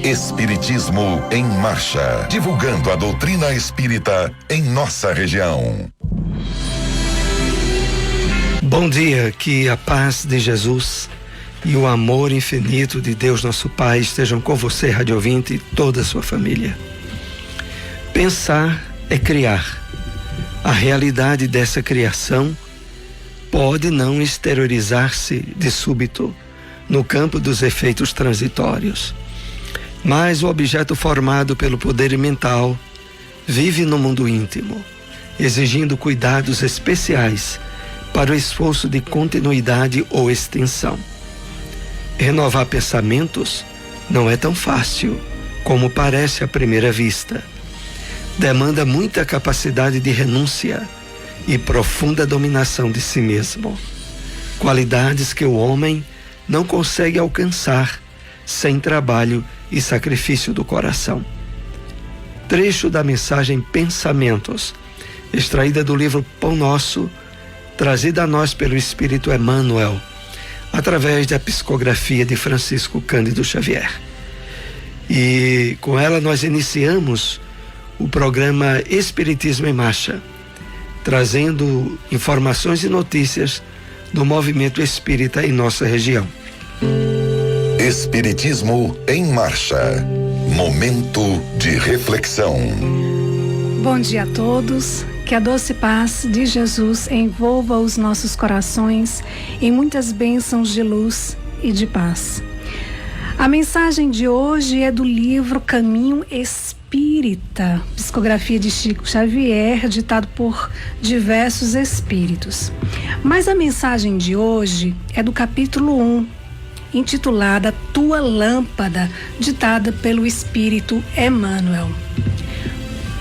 Espiritismo em Marcha, divulgando a doutrina espírita em nossa região. Bom dia, que a paz de Jesus e o amor infinito de Deus nosso Pai estejam com você, rádio ouvinte, e toda a sua família. Pensar é criar. A realidade dessa criação pode não exteriorizar-se de súbito no campo dos efeitos transitórios, mas o objeto formado pelo poder mental vive no mundo íntimo, exigindo cuidados especiais para o esforço de continuidade ou extensão. Renovar pensamentos não é tão fácil como parece à primeira vista. Demanda muita capacidade de renúncia e profunda dominação de si mesmo. Qualidades que o homem não consegue alcançar sem trabalho e sacrifício do coração. Trecho da mensagem Pensamentos, extraída do livro Pão Nosso, trazida a nós pelo Espírito Emmanuel, através da psicografia de Francisco Cândido Xavier. E com ela nós iniciamos o programa Espiritismo em Marcha, trazendo informações e notícias do movimento espírita em nossa região. Espiritismo em Marcha, momento de reflexão. Bom dia a todos, que a doce paz de Jesus envolva os nossos corações em muitas bênçãos de luz e de paz. A mensagem de hoje é do livro Caminho Espírita, psicografia de Chico Xavier, ditado por diversos espíritos. Mas a mensagem de hoje é do capítulo 1, intitulada Tua Lâmpada, ditada pelo Espírito Emmanuel.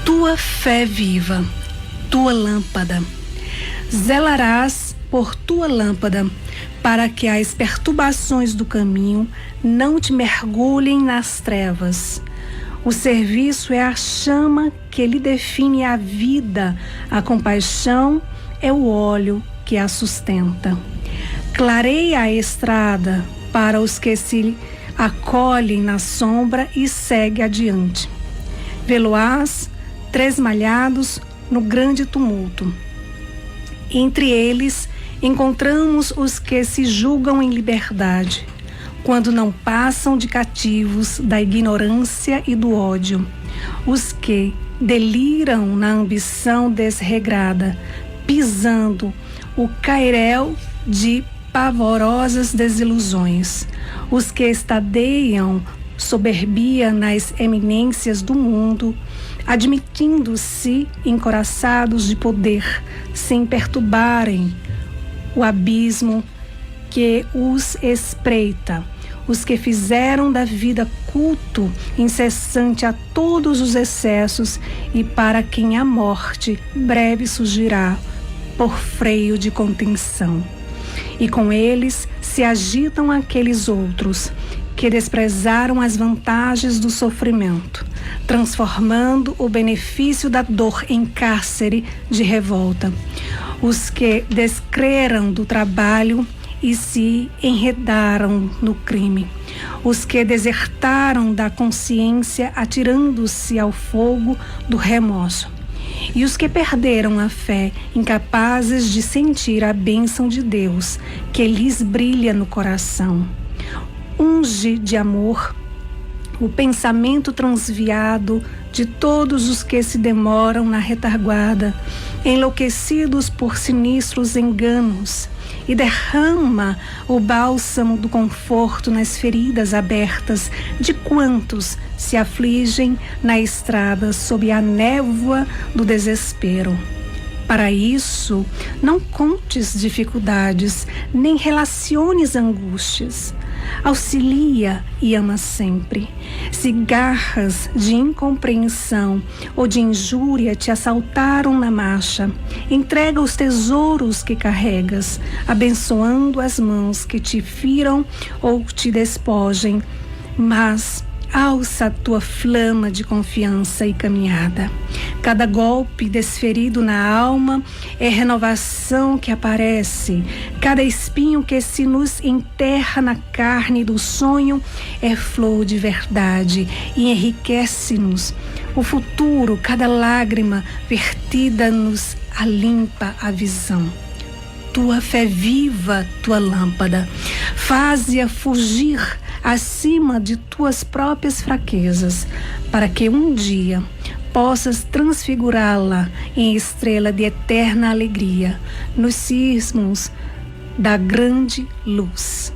Tua fé viva, tua lâmpada. Zelarás por tua lâmpada, para que as perturbações do caminho não te mergulhem nas trevas. O serviço é a chama que lhe define a vida, a compaixão é o óleo que a sustenta. Clareia a estrada para os que se acolhem na sombra e segue adiante. Vê-lo-ás tresmalhados no grande tumulto. Entre eles encontramos os que se julgam em liberdade, quando não passam de cativos da ignorância e do ódio, os que deliram na ambição desregrada, pisando o cairel de pavorosas desilusões, os que estadeiam soberbia nas eminências do mundo, admitindo-se encoraçados de poder, sem perturbarem o abismo que os espreita, os que fizeram da vida culto incessante a todos os excessos e para quem a morte breve surgirá por freio de contenção. E com eles se agitam aqueles outros que desprezaram as vantagens do sofrimento, transformando o benefício da dor em cárcere de revolta. Os que descreram do trabalho e se enredaram no crime. Os que desertaram da consciência atirando-se ao fogo do remorso. E os que perderam a fé, incapazes de sentir a bênção de Deus que lhes brilha no coração. Unge de amor o pensamento transviado de todos os que se demoram na retaguarda, enlouquecidos por sinistros enganos, e derrama o bálsamo do conforto nas feridas abertas de quantos se afligem na estrada sob a névoa do desespero. Para isso, não contes dificuldades, nem relaciones angústias. Auxilia e ama sempre. Se garras de incompreensão ou de injúria te assaltaram na marcha, entrega os tesouros que carregas, abençoando as mãos que te firam ou te despojem, mas alça a tua flama de confiança e caminhada. Cada golpe desferido na alma é renovação que aparece. Cada espinho que se nos enterra na carne do sonho é flor de verdade e enriquece-nos. O futuro, cada lágrima vertida nos alimpa a visão. Tua fé viva, tua lâmpada, faze-a fugir acima de tuas próprias fraquezas, para que um dia possas transfigurá-la em estrela de eterna alegria, nos cismos da grande luz.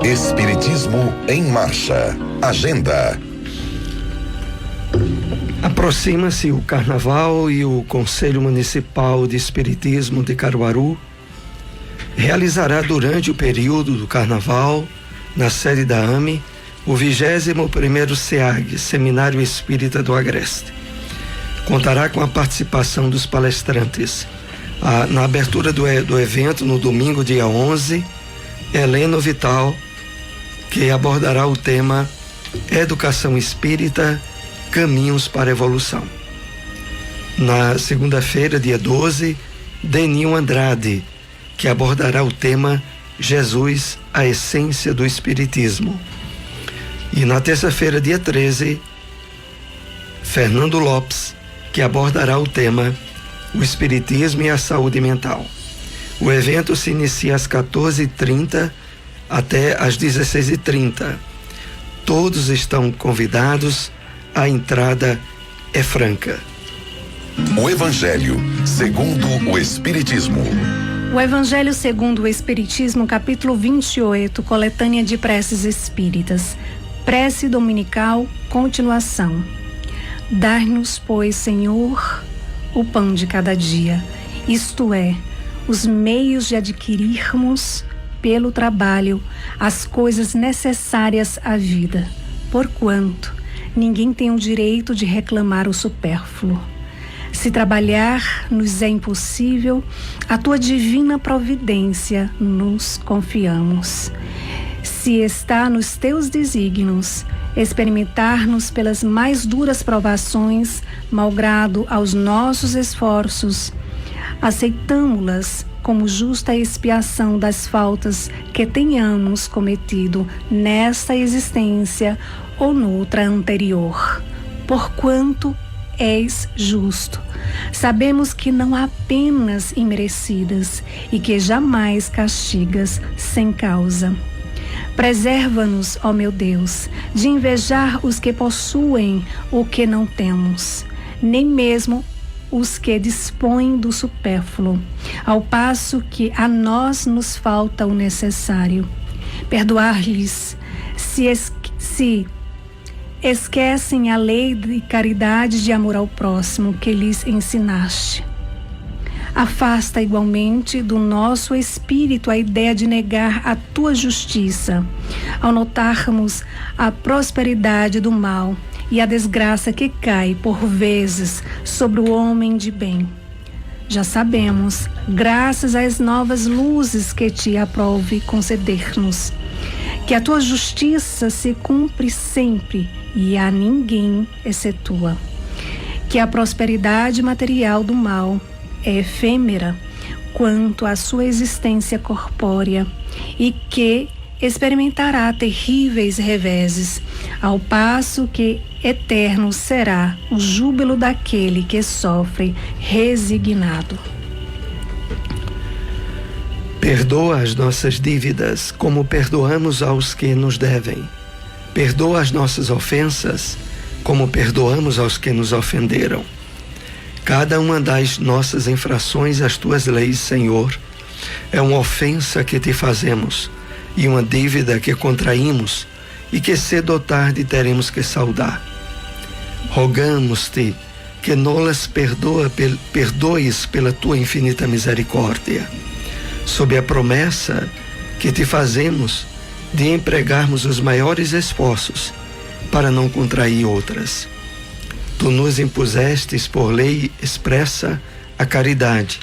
Espiritismo em Marcha. Agenda. Aproxima-se o Carnaval e o Conselho Municipal de Espiritismo de Caruaru realizará durante o período do Carnaval, na sede da AME, o 21º SEAG, Seminário Espírita do Agreste. Contará com a participação dos palestrantes. Na abertura do evento, no domingo, dia 11, Heleno Vital, que abordará o tema Educação Espírita, Caminhos para a Evolução. Na segunda-feira, dia 12, Denil Andrade, que abordará o tema Jesus, a essência do Espiritismo. E na terça-feira, dia 13, Fernando Lopes, que abordará o tema o Espiritismo e a Saúde Mental. O evento se inicia às 14h30 até às 16h30. Todos estão convidados, a entrada é franca. O Evangelho segundo o Espiritismo. O Evangelho segundo o Espiritismo, capítulo 28, coletânea de preces espíritas. Prece dominical, continuação. Dai-nos, pois, Senhor, o pão de cada dia, isto é, os meios de adquirirmos, pelo trabalho, as coisas necessárias à vida, porquanto ninguém tem o direito de reclamar o supérfluo. Se trabalhar nos é impossível, a tua divina providência nos confiamos. Se está nos teus desígnios experimentar-nos pelas mais duras provações, malgrado aos nossos esforços, aceitamo-las como justa expiação das faltas que tenhamos cometido nesta existência ou noutra anterior. Porquanto és justo. Sabemos que não há penas imerecidas e que jamais castigas sem causa. Preserva-nos, ó meu Deus, de invejar os que possuem o que não temos, nem mesmo os que dispõem do supérfluo, ao passo que a nós nos falta o necessário. Perdoar-lhes se esquecem a lei de caridade e de amor ao próximo que lhes ensinaste. Afasta igualmente do nosso espírito a ideia de negar a tua justiça, ao notarmos a prosperidade do mal e a desgraça que cai por vezes sobre o homem de bem. Já sabemos, graças às novas luzes que te aprove conceder-nos, que a tua justiça se cumpre sempre e a ninguém excetua, que a prosperidade material do mal é efêmera quanto à sua existência corpórea e que experimentará terríveis reveses, ao passo que eterno será o júbilo daquele que sofre resignado. Perdoa as nossas dívidas, como perdoamos aos que nos devem. Perdoa as nossas ofensas, como perdoamos aos que nos ofenderam. Cada uma das nossas infrações às tuas leis, Senhor, é uma ofensa que te fazemos e uma dívida que contraímos e que cedo ou tarde teremos que saldar. Rogamos-te que nolas perdoes pela tua infinita misericórdia, sob a promessa que te fazemos de empregarmos os maiores esforços para não contrair outras. Tu nos impusestes por lei expressa a caridade,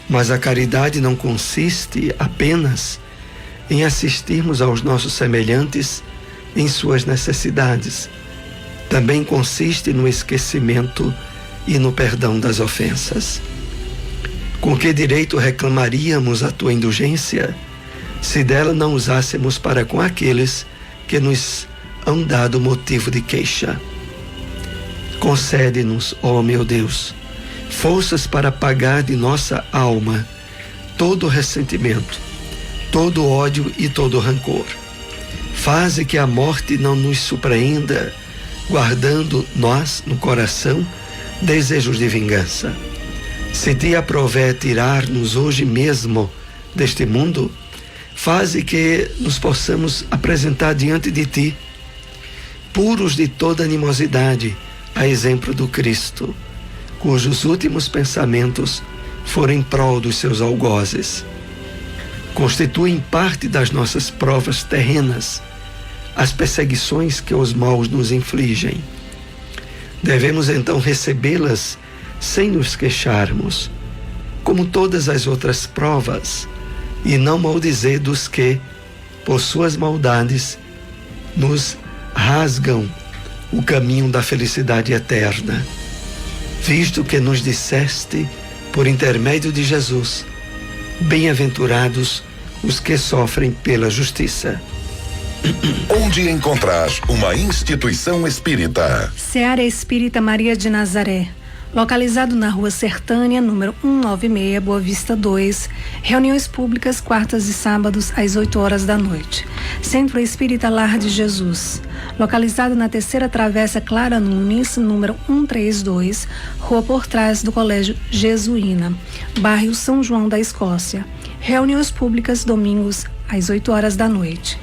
mas a caridade não consiste apenas em assistirmos aos nossos semelhantes em suas necessidades. Também consiste no esquecimento e no perdão das ofensas. Com que direito reclamaríamos a tua indulgência, se dela não usássemos para com aqueles que nos hão dado motivo de queixa? Concede-nos, ó meu Deus, forças para apagar de nossa alma todo ressentimento, todo ódio e todo rancor. Faze que a morte não nos surpreenda, guardando nós no coração desejos de vingança. Se te aprouver tirar-nos hoje mesmo deste mundo, faze que nos possamos apresentar diante de ti, puros de toda animosidade, a exemplo do Cristo, cujos últimos pensamentos foram em prol dos seus algozes. Constituem parte das nossas provas terrenas as perseguições que os maus nos infligem. Devemos então recebê-las sem nos queixarmos, como todas as outras provas, e não maldizer dos que, por suas maldades, nos rasgam o caminho da felicidade eterna, visto que nos disseste, por intermédio de Jesus, bem-aventurados os que sofrem pela justiça. Onde encontrar uma instituição espírita? Seara Espírita Maria de Nazaré, localizado na Rua Sertânia, número 196, Boa Vista 2, reuniões públicas quartas e sábados às 8 horas da noite. Centro Espírita Lar de Jesus, localizado na Terceira Travessa Clara Nunes, número 132, rua por trás do Colégio Jesuína, bairro São João da Escócia. Reuniões públicas domingos às 8 horas da noite.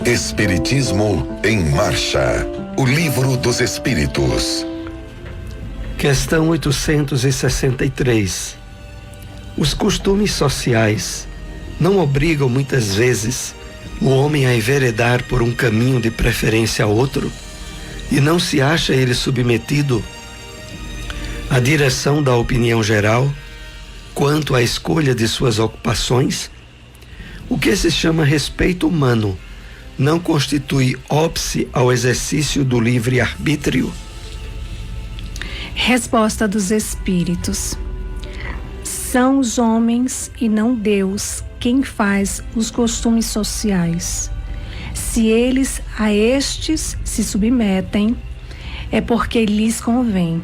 Espiritismo em Marcha, o livro dos Espíritos. Questão 863. Os costumes sociais não obrigam muitas vezes o homem a enveredar por um caminho de preferência a outro, e não se acha ele submetido à direção da opinião geral quanto à escolha de suas ocupações? O que se chama respeito humano não constitui óbice ao exercício do livre-arbítrio? Resposta dos Espíritos. São os homens e não Deus quem faz os costumes sociais. Se eles a estes se submetem, é porque lhes convém.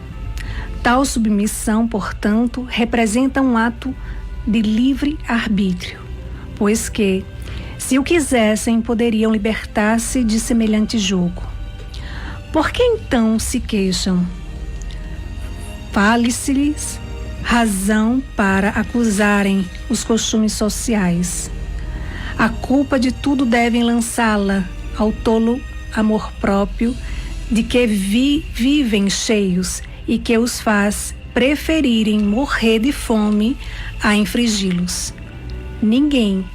Tal submissão, portanto, representa um ato de livre-arbítrio, pois que, se o quisessem, poderiam libertar-se de semelhante jugo. Por que então se queixam? Fale-se-lhes razão para acusarem os costumes sociais. A culpa de tudo devem lançá-la ao tolo amor próprio de que vivem cheios e que os faz preferirem morrer de fome a infringi-los. Ninguém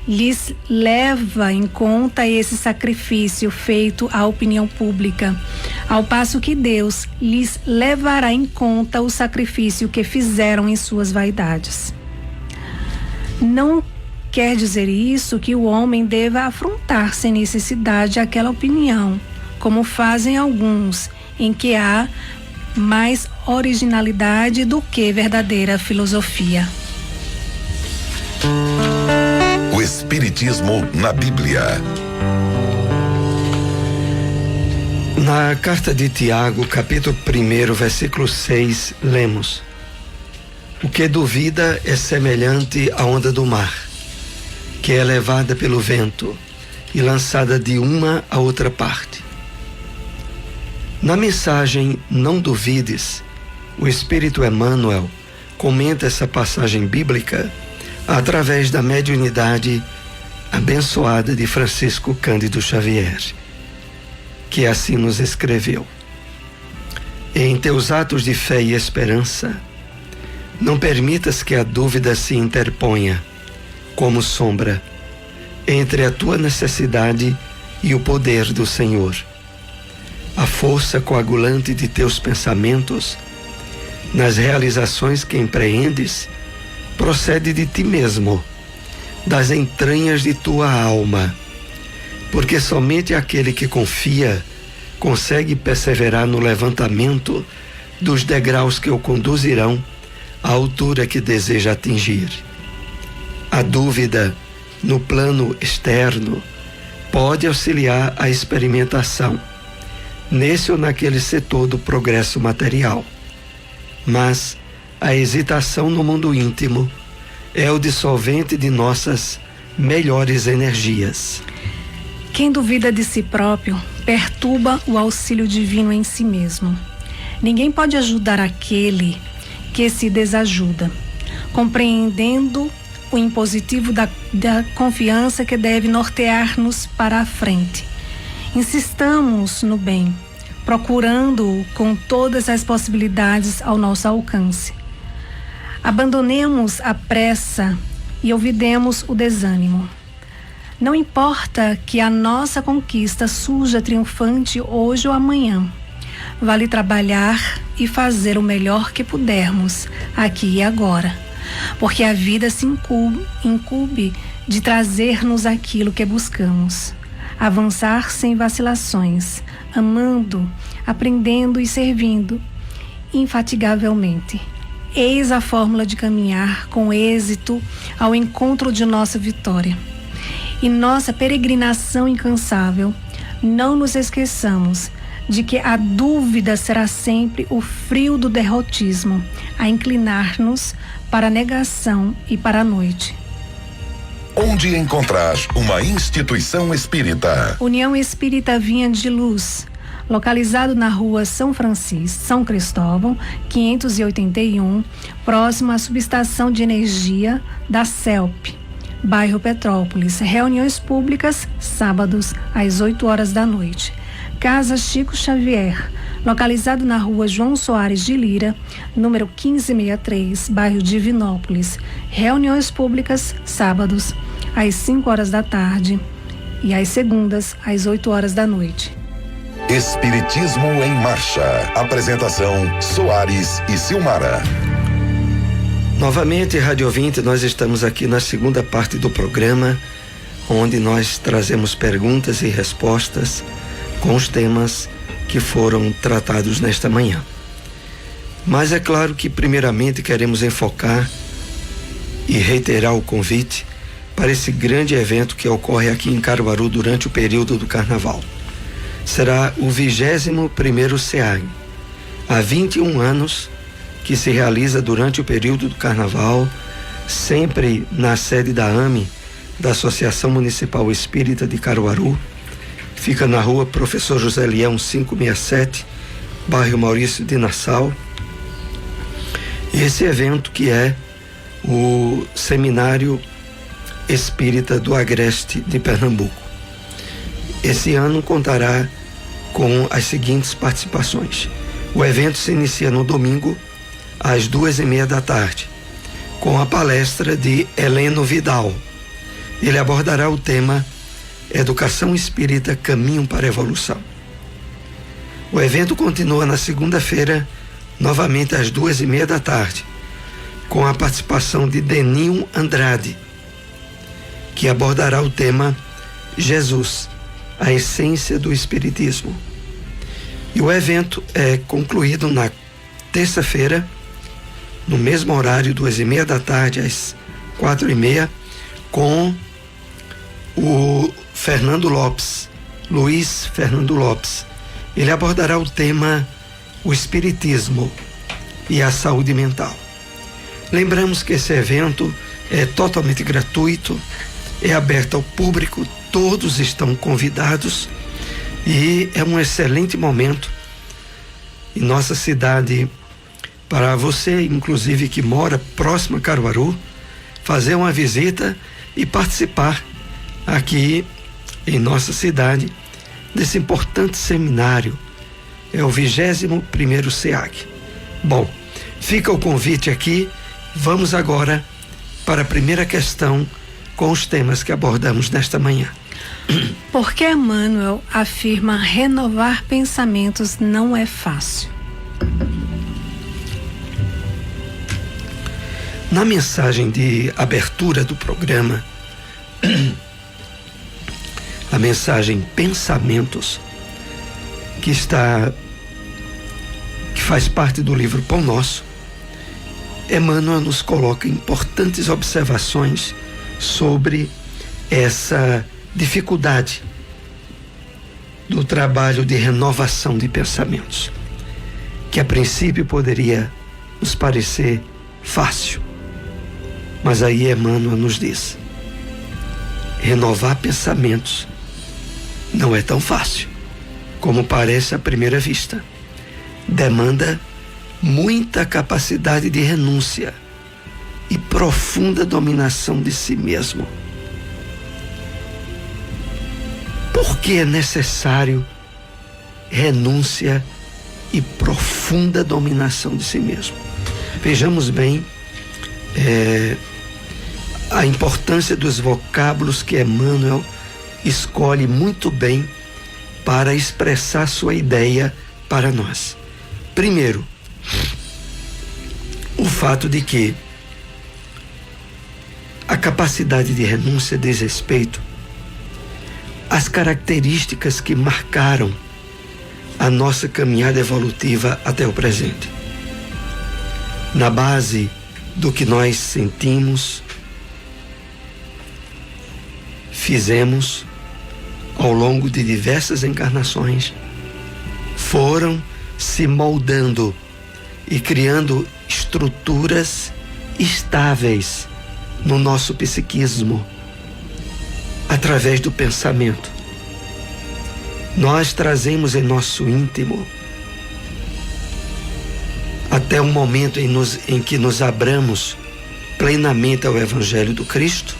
lhes leva em conta esse sacrifício feito à opinião pública, ao passo que Deus lhes levará em conta o sacrifício que fizeram em suas vaidades. Não quer dizer isso que o homem deva afrontar sem necessidade aquela opinião, como fazem alguns, em que há mais originalidade do que verdadeira filosofia. O Espiritismo na Bíblia. Na carta de Tiago, capítulo 1, versículo 6, lemos: o que duvida é semelhante à onda do mar, que é levada pelo vento e lançada de uma a outra parte. Na mensagem Não Duvides, o Espírito Emmanuel comenta essa passagem bíblica através da mediunidade abençoada de Francisco Cândido Xavier, que assim nos escreveu: em teus atos de fé e esperança, não permitas que a dúvida se interponha, como sombra, entre a tua necessidade e o poder do Senhor. A força coagulante de teus pensamentos, nas realizações que empreendes, procede de ti mesmo, das entranhas de tua alma, porque somente aquele que confia consegue perseverar no levantamento dos degraus que o conduzirão à altura que deseja atingir. A dúvida no plano externo pode auxiliar a experimentação, nesse ou naquele setor do progresso material. Mas a hesitação no mundo íntimo é o dissolvente de nossas melhores energias. Quem duvida de si próprio perturba o auxílio divino em si mesmo. Ninguém pode ajudar aquele que se desajuda, compreendendo o impositivo da confiança que deve nortear-nos para a frente. Insistamos no bem, procurando-o com todas as possibilidades ao nosso alcance. Abandonemos a pressa e olvidemos o desânimo. Não importa que a nossa conquista surja triunfante hoje ou amanhã. Vale trabalhar e fazer o melhor que pudermos, aqui e agora. Porque a vida se incumbe de trazer-nos aquilo que buscamos. Avançar sem vacilações, amando, aprendendo e servindo, infatigavelmente. Eis a fórmula de caminhar com êxito ao encontro de nossa vitória. E nossa peregrinação incansável, não nos esqueçamos de que a dúvida será sempre o frio do derrotismo, a inclinar-nos para a negação e para a noite. Onde encontrar uma instituição espírita? União Espírita Vinha de Luz, localizado na rua São Cristóvão, 581, próximo à subestação de energia da CELP, bairro Petrópolis. Reuniões públicas, sábados, às 8 horas da noite. Casa Chico Xavier, localizado na rua João Soares de Lira, número 1563, bairro Divinópolis. Reuniões públicas, sábados, às 5 horas da tarde e às segundas, às 8 horas da noite. Espiritismo em Marcha. Apresentação: Soares e Silmara. Novamente, Rádio Ouvinte, nós estamos aqui na segunda parte do programa, onde nós trazemos perguntas e respostas com os temas que foram tratados nesta manhã. Mas é claro que primeiramente queremos enfocar e reiterar o convite para esse grande evento que ocorre aqui em Caruaru durante o período do Carnaval. Será o 21º SEAG, há 21 anos que se realiza durante o período do Carnaval, sempre na sede da AME, da Associação Municipal Espírita de Caruaru. Fica na rua Professor José Leão 567, bairro Maurício de Nassau. Esse evento que é o Seminário Espírita do Agreste de Pernambuco. Esse ano contará com as seguintes participações. O evento se inicia no domingo, às 2:30 da tarde, com a palestra de Heleno Vidal. Ele abordará o tema Educação Espírita, Caminho para a Evolução. O evento continua na segunda-feira, novamente às 2:30 da tarde, com a participação de Deninho Andrade, que abordará o tema Jesus, a essência do Espiritismo. E o evento é concluído na terça-feira, no mesmo horário, 2:30 da tarde às 4:30, com o Fernando Lopes, Luiz Fernando Lopes. Ele abordará o tema o Espiritismo e a saúde mental. Lembramos que esse evento é totalmente gratuito, é aberto ao público, todos estão convidados e é um excelente momento em nossa cidade para você, inclusive, que mora próximo a Caruaru, fazer uma visita e participar aqui em nossa cidade desse importante seminário. É o 21º SEAG. Bom, fica o convite aqui. Vamos agora para a primeira questão com os temas que abordamos nesta manhã. Por que Emmanuel afirma renovar pensamentos não é fácil? Na mensagem de abertura do programa, a mensagem Pensamentos, que faz parte do livro Pão Nosso, Emmanuel nos coloca importantes observações sobre essa dificuldade do trabalho de renovação de pensamentos, que a princípio poderia nos parecer fácil, mas aí Emmanuel nos diz: renovar pensamentos não é tão fácil como parece à primeira vista. Demanda muita capacidade de renúncia e profunda dominação de si mesmo. Por que é necessário renúncia e profunda dominação de si mesmo? Vejamos bem a importância dos vocábulos que Emmanuel escolhe muito bem para expressar sua ideia para nós. Primeiro, o fato de que a capacidade de renúncia diz respeito às características que marcaram a nossa caminhada evolutiva até o presente. Na base do que nós sentimos, fizemos ao longo de diversas encarnações, foram se moldando e criando estruturas estáveis no nosso psiquismo através do pensamento. Nós trazemos em nosso íntimo, até o momento em que nos abramos plenamente ao Evangelho do Cristo,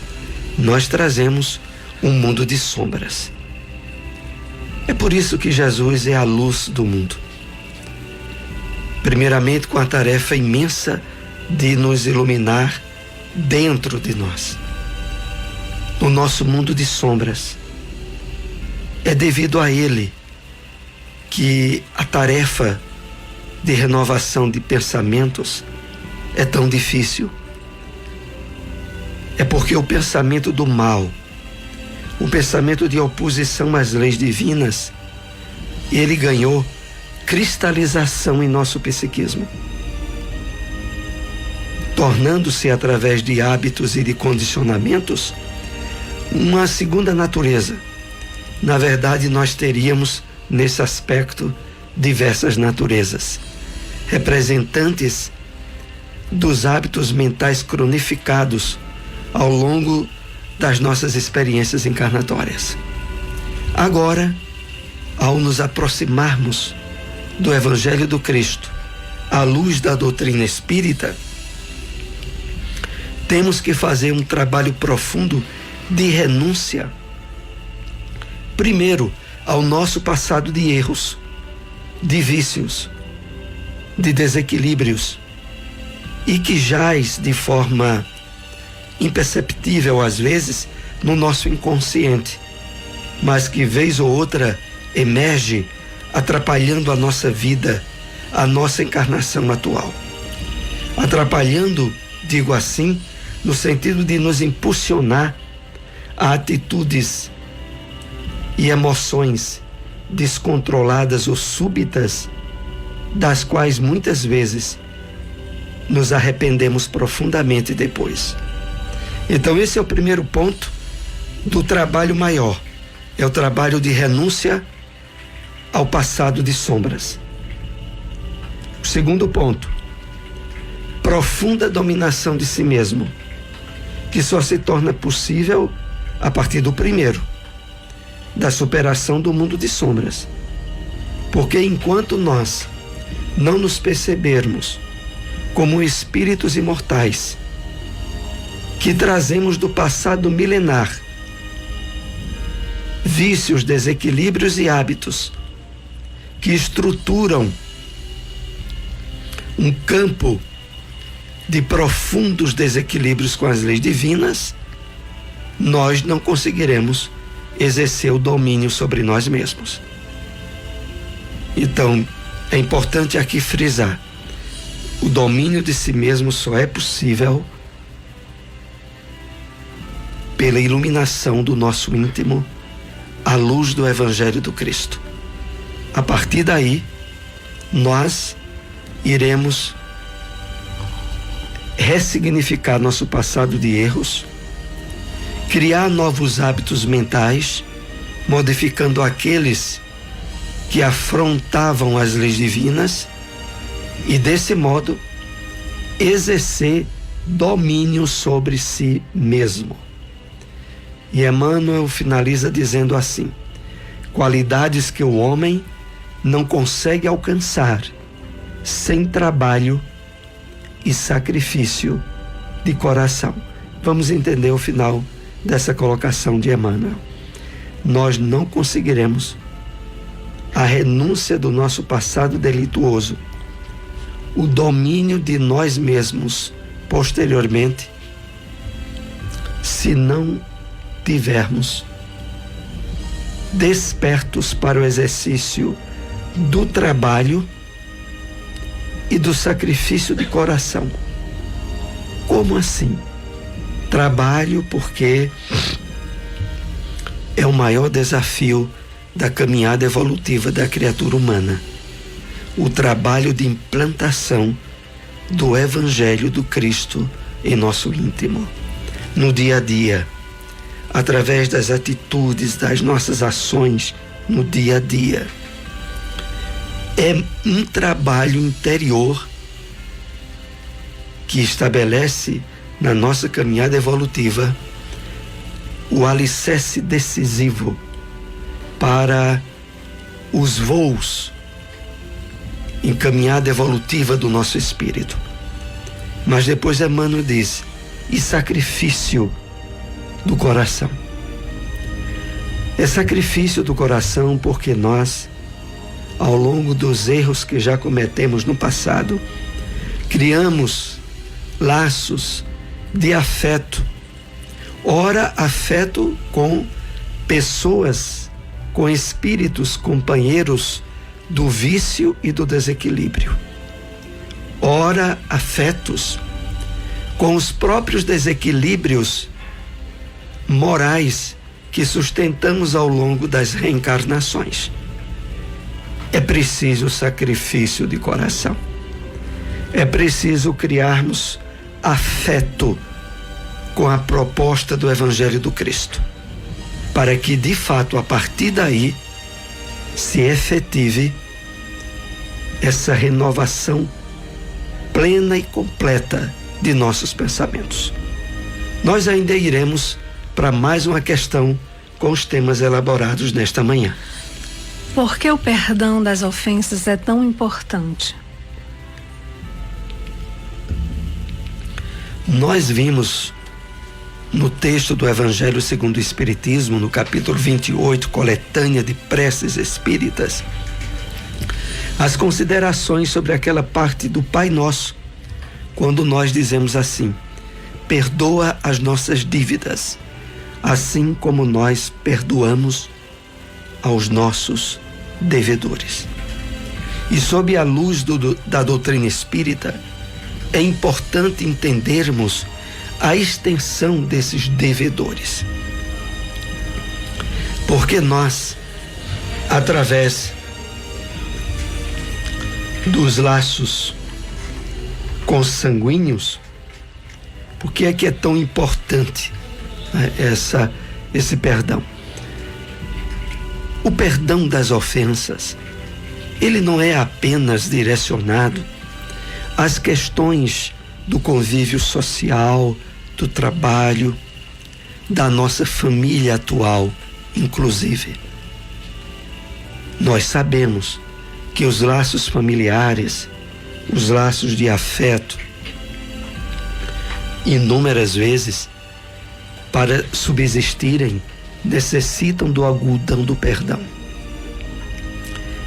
nós trazemos um mundo de sombras. É por isso que Jesus é a luz do mundo. Primeiramente, com a tarefa imensa de nos iluminar dentro de nós, no nosso mundo de sombras. É devido a Ele que a tarefa de renovação de pensamentos é tão difícil. É porque o pensamento do mal, o pensamento de oposição às leis divinas, ele ganhou cristalização em nosso psiquismo, tornando-se, através de hábitos e de condicionamentos, uma segunda natureza. Na verdade, nós teríamos, nesse aspecto, diversas naturezas, representantes dos hábitos mentais cronificados ao longo das nossas experiências encarnatórias. Agora, ao nos aproximarmos do Evangelho do Cristo, à luz da doutrina espírita, temos que fazer um trabalho profundo de renúncia, primeiro, ao nosso passado de erros, de vícios, de desequilíbrios, e que jaz de forma imperceptível às vezes no nosso inconsciente, mas que vez ou outra emerge atrapalhando a nossa vida, a nossa encarnação atual. Atrapalhando, digo assim, no sentido de nos impulsionar a atitudes e emoções descontroladas ou súbitas, das quais muitas vezes nos arrependemos profundamente depois. Então esse é o primeiro ponto do trabalho maior, é o trabalho de renúncia ao passado de sombras. O segundo ponto, profunda dominação de si mesmo, que só se torna possível a partir do primeiro, da superação do mundo de sombras. Porque enquanto nós não nos percebermos como espíritos imortais, que trazemos do passado milenar vícios, desequilíbrios e hábitos que estruturam um campo de profundos desequilíbrios com as leis divinas, nós não conseguiremos exercer o domínio sobre nós mesmos. Então, é importante aqui frisar: o domínio de si mesmo só é possível pela iluminação do nosso íntimo à luz do Evangelho do Cristo. A partir daí, nós iremos ressignificar nosso passado de erros, criar novos hábitos mentais, modificando aqueles que afrontavam as leis divinas e, desse modo, exercer domínio sobre si mesmo. E Emmanuel finaliza dizendo assim: qualidades que o homem não consegue alcançar sem trabalho e sacrifício de coração. Vamos entender o final dessa colocação de Emmanuel. Nós não conseguiremos a renúncia do nosso passado delituoso, o domínio de nós mesmos posteriormente, se não tivermos despertos para o exercício do trabalho e do sacrifício de coração. Como assim? Trabalho, porque é o maior desafio da caminhada evolutiva da criatura humana. O trabalho de implantação do Evangelho do Cristo em nosso íntimo, no dia a dia, através das atitudes, das nossas ações no dia a dia. É um trabalho interior que estabelece na nossa caminhada evolutiva o alicerce decisivo para os voos em caminhada evolutiva do nosso espírito. Mas depois Emmanuel diz: e sacrifício do coração. É sacrifício do coração porque nós, ao longo dos erros que já cometemos no passado, criamos laços de afeto. Ora, afeto com pessoas, com espíritos companheiros do vício e do desequilíbrio. Ora, afetos com os próprios desequilíbrios morais que sustentamos ao longo das reencarnações. É preciso sacrifício de coração. É preciso criarmos afeto com a proposta do Evangelho do Cristo, para que, de fato, a partir daí, se efetive essa renovação plena e completa de nossos pensamentos. Nós ainda iremos para mais uma questão com os temas elaborados nesta manhã. Por que o perdão das ofensas é tão importante? Nós vimos no texto do Evangelho segundo o Espiritismo, no capítulo 28, coletânea de preces espíritas, as considerações sobre aquela parte do Pai Nosso, quando nós dizemos assim: perdoa as nossas dívidas, assim como nós perdoamos aos nossos devedores. E sob a luz da doutrina espírita, é importante entendermos a extensão desses devedores. Porque nós, através dos laços consanguíneos, por que é tão importante, né, esse perdão? O perdão das ofensas, ele não é apenas direcionado às questões do convívio social, do trabalho, da nossa família atual, inclusive. Nós sabemos que os laços familiares, os laços de afeto, inúmeras vezes, para subsistirem, necessitam do algodão do perdão.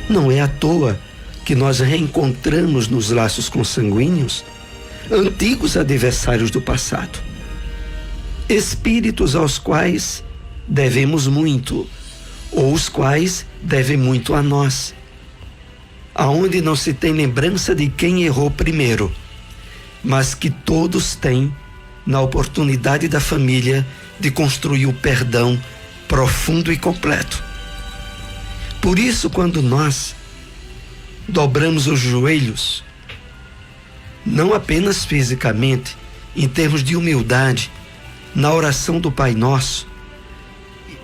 Não é à toa que nós reencontramos nos laços consanguíneos antigos adversários do passado, espíritos aos quais devemos muito, ou os quais devem muito a nós, aonde não se tem lembrança de quem errou primeiro, mas que todos têm, na oportunidade da família, de construir o perdão profundo e completo. Por isso, quando nós dobramos os joelhos não apenas fisicamente, em termos de humildade, na oração do Pai Nosso,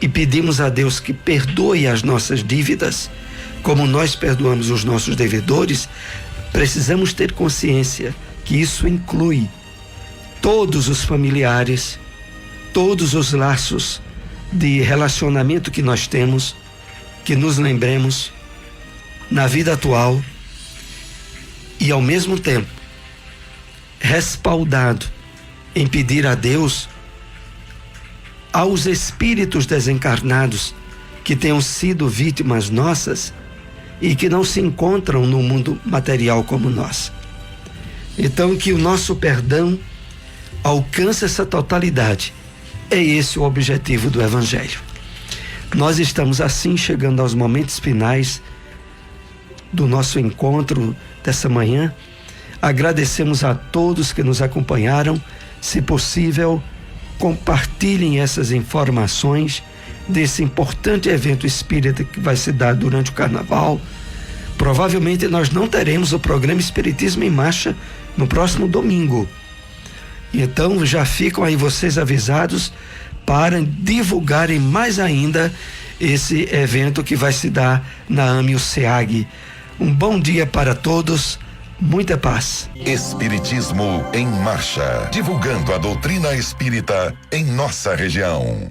e pedimos a Deus que perdoe as nossas dívidas, como nós perdoamos os nossos devedores. Precisamos ter consciência que isso inclui todos os familiares, todos os laços de relacionamento que nós temos, que nos lembremos na vida atual e, ao mesmo tempo, respaldado em pedir a Deus, aos espíritos desencarnados que tenham sido vítimas nossas e que não se encontram no mundo material como nós. Então, que o nosso perdão alcance essa totalidade. É esse o objetivo do Evangelho. Nós estamos assim chegando aos momentos finais do nosso encontro dessa manhã. Agradecemos a todos que nos acompanharam. Se possível, compartilhem essas informações desse importante evento espírita que vai se dar durante o Carnaval. Provavelmente nós não teremos o programa Espiritismo em Marcha no próximo domingo. Então já ficam aí vocês avisados para divulgarem mais ainda esse evento que vai se dar na AME-USEAG. Um bom dia para todos, muita paz. Espiritismo em Marcha, divulgando a doutrina espírita em nossa região.